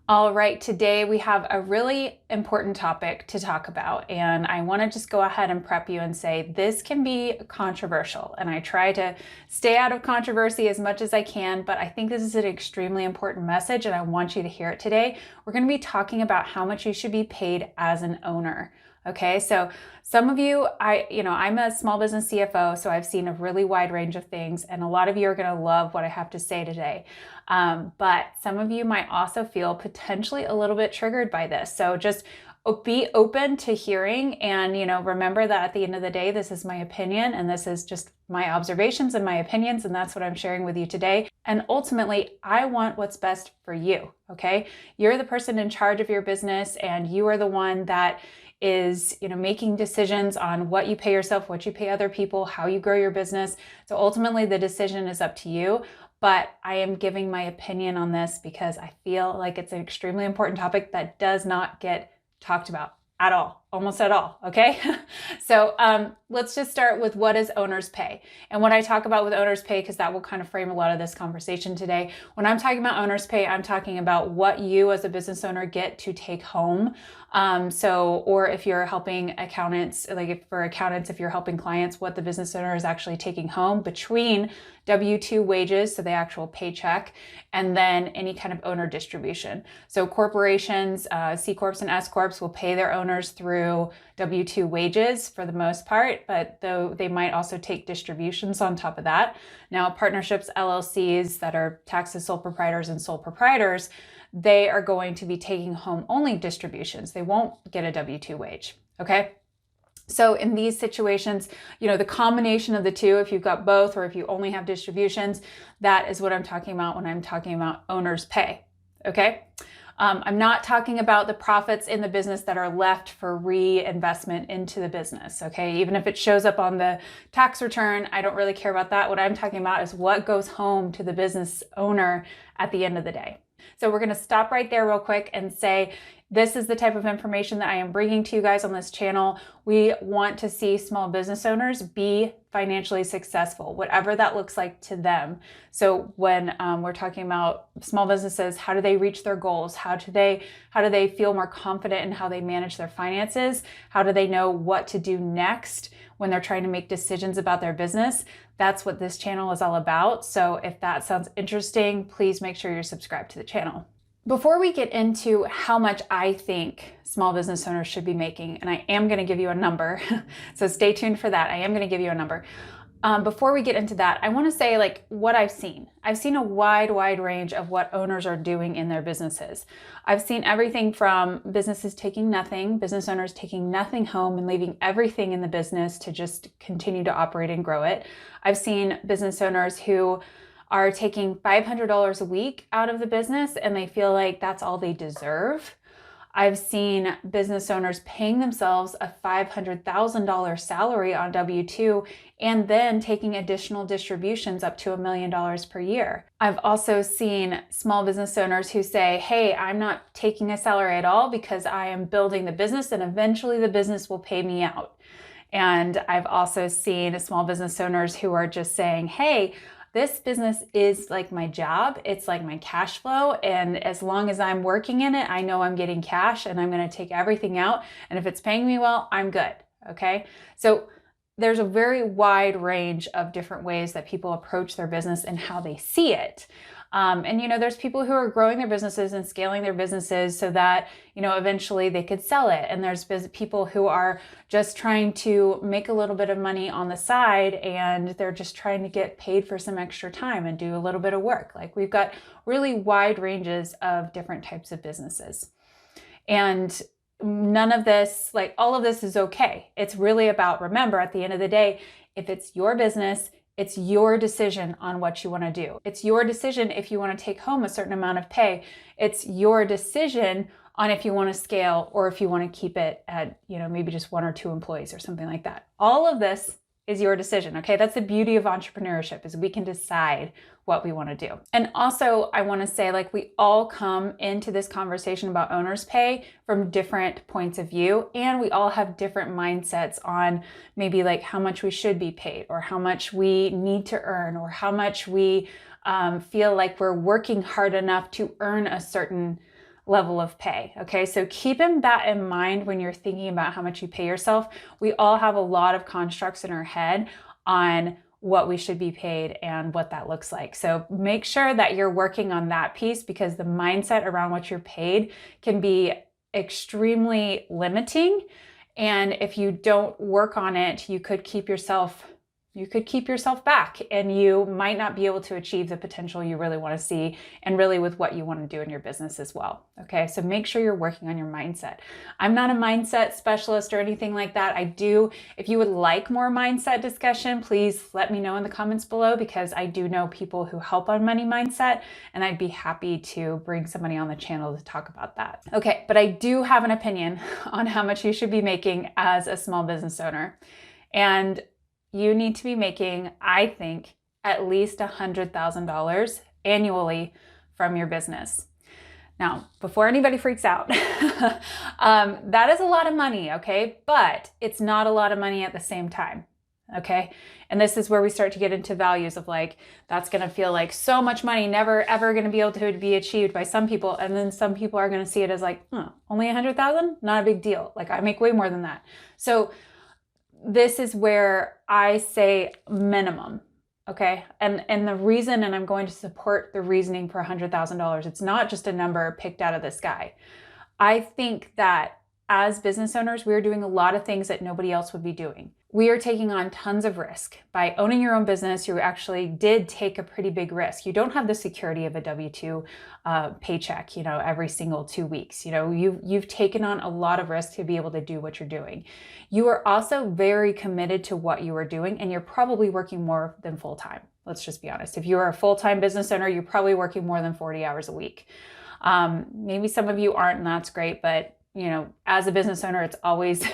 All right, today we have a really important topic to talk about, and I want to just go ahead and prep you and say this can be controversial, and I try to stay out of controversy as much as I can, but I think this is an extremely important message, and I want you to hear it today. We're going to be talking about how much you should be paid as an owner. Okay, so some of you, I'm a small business CFO, so I've seen a really wide range of things, and a lot of you are going to love what I have to say today. But some of you might also feel potentially a little bit triggered by this. So just be open to hearing, and remember that at the end of the day, this is my opinion, and this is just my observations and my opinions, and that's what I'm sharing with you today. And ultimately, I want what's best for you. Okay, you're the person in charge of your business, and you are the one that is making decisions on what you pay yourself, what you pay other people, how you grow your business. So ultimately the decision is up to you, but I am giving my opinion on this because I feel like it's an extremely important topic that does not get talked about at all, almost at all. Okay. So let's just start with what is owner's pay. And what I talk about with owner's pay, because that will kind of frame a lot of this conversation today. When I'm talking about owner's pay, I'm talking about what you as a business owner get to take home. Or if you're helping accountants, if you're helping clients, what the business owner is actually taking home between W-2 wages, so the actual paycheck, and then any kind of owner distribution. So corporations, C Corps and S Corps will pay their owners through W-2 wages for the most part, but though they might also take distributions on top of that. Now, partnerships, LLCs that are taxed as sole proprietors and sole proprietors, they are going to be taking home only distributions. They won't get a W-2 wage, okay? So in these situations, the combination of the two, if you've got both or if you only have distributions, that is what I'm talking about when I'm talking about owner's pay, okay? I'm not talking about the profits in the business that are left for reinvestment into the business, okay? Even if it shows up on the tax return, I don't really care about that. What I'm talking about is what goes home to the business owner at the end of the day. So we're going to stop right there real quick and say, this is the type of information that I am bringing to you guys on this channel. We want to see small business owners be financially successful, whatever that looks like to them. So when we're talking about small businesses, how do they reach their goals? How do they feel more confident in how they manage their finances? How do they know what to do next when they're trying to make decisions about their business? That's what this channel is all about. So if that sounds interesting, please make sure you're subscribed to the channel. Before we get into how much I think small business owners should be making, and I am going to give you a number, so stay tuned for that. I am going to give you a number. Before we get into that, I want to say what I've seen. I've seen a wide range of what owners are doing in their businesses. I've seen everything from businesses taking nothing, business owners taking nothing home and leaving everything in the business to just continue to operate and grow it. I've seen business owners who are taking $500 a week out of the business and they feel like that's all they deserve. I've seen business owners paying themselves a $500,000 salary on W-2 and then taking additional distributions up to $1 million per year. I've also seen small business owners who say, hey, I'm not taking a salary at all because I am building the business and eventually the business will pay me out. And I've also seen small business owners who are just saying, hey, this business is like my job. It's like my cash flow. And as long as I'm working in it, I know I'm getting cash and I'm going to take everything out. And if it's paying me well, I'm good. Okay. So there's a very wide range of different ways that people approach their business and how they see it. There's people who are growing their businesses and scaling their businesses so that, eventually they could sell it. And there's people who are just trying to make a little bit of money on the side and they're just trying to get paid for some extra time and do a little bit of work. Like we've got really wide ranges of different types of businesses. And none of this, all of this is okay. It's really about, remember, at the end of the day, if it's your business, it's your decision on what you want to do. It's your decision if you want to take home a certain amount of pay. It's your decision on if you want to scale or if you want to keep it at, maybe just 1 or 2 employees or something like that. All of this is your decision, okay? That's the beauty of entrepreneurship, is we can decide what we want to do. And also, I want to say, we all come into this conversation about owner's pay from different points of view, and we all have different mindsets on maybe how much we should be paid or how much we need to earn or how much we feel like we're working hard enough to earn a certain level of pay. Okay, so keeping that in mind when you're thinking about how much you pay yourself. We all have a lot of constructs in our head on what we should be paid and what that looks like. So make sure that you're working on that piece, because the mindset around what you're paid can be extremely limiting. And if you don't work on it, you could keep yourself back, and you might not be able to achieve the potential you really want to see, and really with what you want to do in your business as well. Okay, so make sure you're working on your mindset. I'm not a mindset specialist or anything like that. If you would like more mindset discussion, please let me know in the comments below, because I do know people who help on money mindset, and I'd be happy to bring somebody on the channel to talk about that. Okay, but I do have an opinion on how much you should be making as a small business owner. And you need to be making, I think, at least $100,000 annually from your business. Now, before anybody freaks out, that is a lot of money, okay? But it's not a lot of money at the same time, okay? And this is where we start to get into values of like, that's gonna feel like so much money, never ever gonna be able to be achieved by some people. And then some people are gonna see it as like, only 100,000? Not a big deal. Like, I make way more than that. So this is where I say minimum, okay? And the reason, and I'm going to support the reasoning for $100,000, it's not just a number picked out of the sky. I think that as business owners, we're doing a lot of things that nobody else would be doing. We are taking on tons of risk. By owning your own business, you actually did take a pretty big risk. You don't have the security of a W-2 paycheck, every single 2 weeks. You've taken on a lot of risk to be able to do what you're doing. You are also very committed to what you are doing, and you're probably working more than full-time. Let's just be honest. If you are a full-time business owner, you're probably working more than 40 hours a week. Maybe some of you aren't, and that's great, but as a business owner, it's always,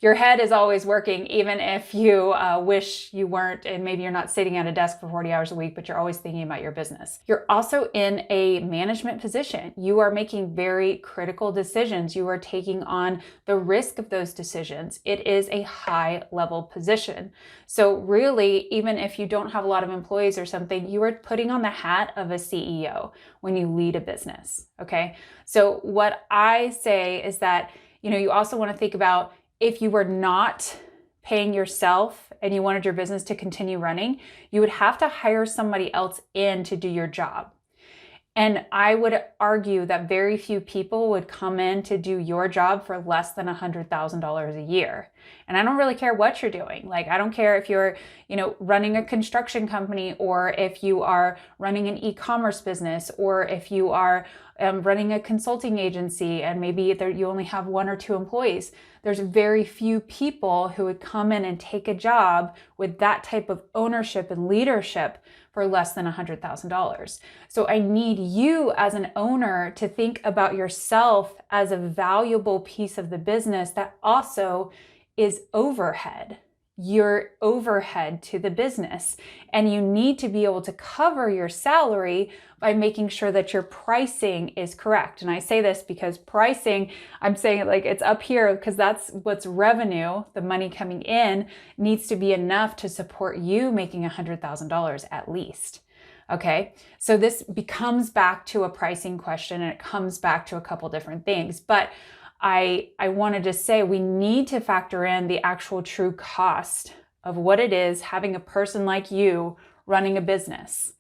your head is always working, even if you wish you weren't, and maybe you're not sitting at a desk for 40 hours a week, but you're always thinking about your business. You're also in a management position. You are making very critical decisions. You are taking on the risk of those decisions. It is a high level position. So really, even if you don't have a lot of employees or something, you are putting on the hat of a CEO when you lead a business, okay? So what I say is that, you also want to think about, if you were not paying yourself and you wanted your business to continue running, you would have to hire somebody else in to do your job. And I would argue that very few people would come in to do your job for less than $100,000 a year. And I don't really care what you're doing. Like, I don't care if you're, running a construction company, or if you are running an e-commerce business, or if you are running a consulting agency and maybe you only have 1 or 2 employees. There's very few people who would come in and take a job with that type of ownership and leadership for less than $100,000. So I need you as an owner to think about yourself as a valuable piece of the business that also is overhead. Your overhead to the business. And you need to be able to cover your salary by making sure that your pricing is correct. And I say this because pricing, I'm saying it like it's up here, because that's what's revenue, the money coming in, needs to be enough to support you making $100,000 at least. Okay, so this becomes back to a pricing question, and it comes back to a couple different things. But I wanted to say we need to factor in the actual true cost of what it is having a person like you running a business.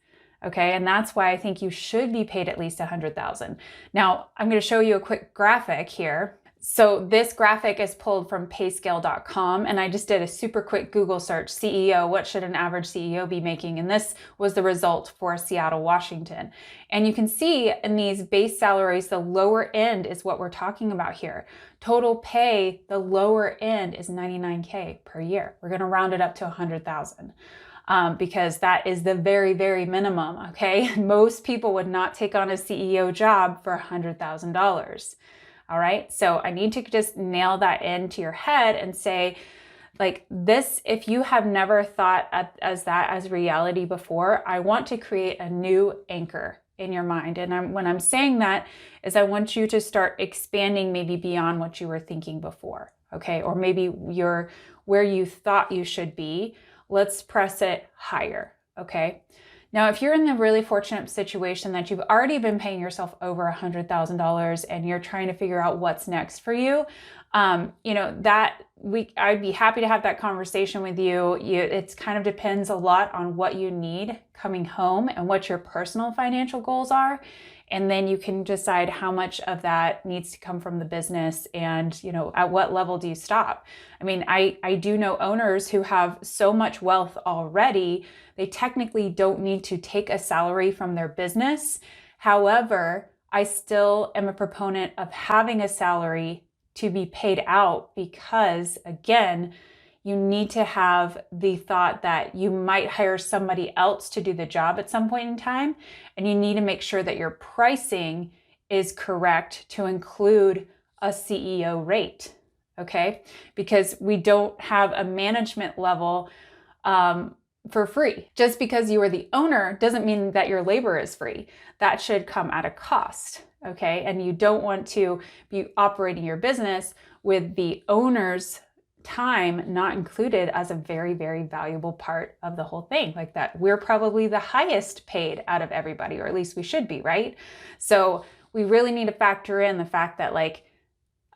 Okay, and that's why I think you should be paid at least $100,000. Now, I'm going to show you a quick graphic here. So this graphic is pulled from payscale.com, and I just did a super quick Google search, CEO, what should an average CEO be making? And this was the result for Seattle, Washington. And you can see in these base salaries, the lower end is what we're talking about here. Total pay, the lower end is $99K per year. We're gonna round it up to $100,000. Because that is the very, very minimum, okay? Most people would not take on a CEO job for $100,000. All right, so I need to just nail that into your head and say, like, this, if you have never thought as reality before, I want to create a new anchor in your mind. And when I'm saying that is I want you to start expanding maybe beyond what you were thinking before, okay? Or maybe you're where you thought you should be. Let's press it higher, okay? Now, if you're in the really fortunate situation that you've already been paying yourself over $100,000 and you're trying to figure out what's next for you, I'd be happy to have that conversation with you. It kind of depends a lot on what you need coming home and what your personal financial goals are. And then you can decide how much of that needs to come from the business and, at what level do you stop? I mean, I do know owners who have so much wealth already, they technically don't need to take a salary from their business. However, I still am a proponent of having a salary to be paid out because, again, you need to have the thought that you might hire somebody else to do the job at some point in time, and you need to make sure that your pricing is correct to include a CEO rate, okay? Because we don't have a management level for free. Just because you are the owner doesn't mean that your labor is free. That should come at a cost, okay? And you don't want to be operating your business with the owner's time not included as a very, very valuable part of the whole thing. Like that, we're probably the highest paid out of everybody, or at least we should be, right? So we really need to factor in the fact that like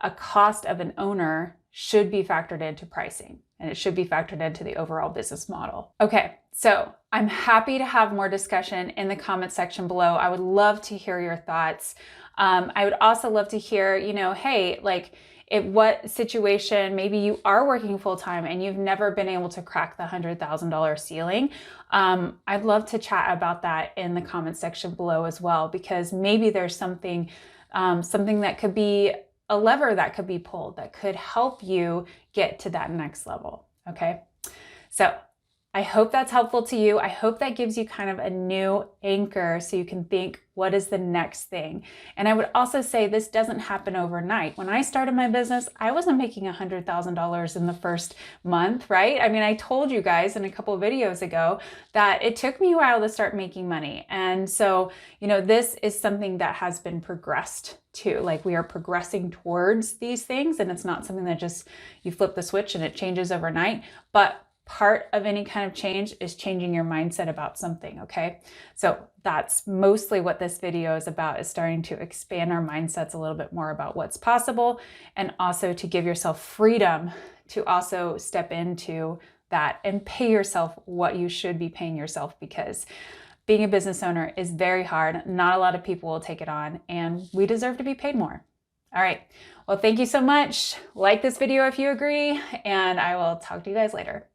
a cost of an owner should be factored into pricing, and it should be factored into the overall business model. Okay, so I'm happy to have more discussion in the comment section below. I would love to hear your thoughts. I would also love to hear, hey, like, what situation, maybe you are working full-time and you've never been able to crack the $100,000 ceiling. I'd love to chat about that in the comment section below as well, because maybe there's something that could be a lever that could be pulled that could help you get to that next level, okay? So I hope that's helpful to you. I hope that gives you kind of a new anchor so you can think, what is the next thing? And I would also say this doesn't happen overnight. When I started my business, I wasn't making $100,000 in the first month, right? I mean, I told you guys in a couple of videos ago that it took me a while to start making money. And so, this is something that has been progressed too. Like we are progressing towards these things, and it's not something that just you flip the switch and it changes overnight. But part of any kind of change is changing your mindset about something, okay? So that's mostly what this video is about, is starting to expand our mindsets a little bit more about what's possible, and also to give yourself freedom to also step into that and pay yourself what you should be paying yourself, because being a business owner is very hard. Not a lot of people will take it on, and we deserve to be paid more. All right. Well, thank you so much. Like this video if you agree, and I will talk to you guys later.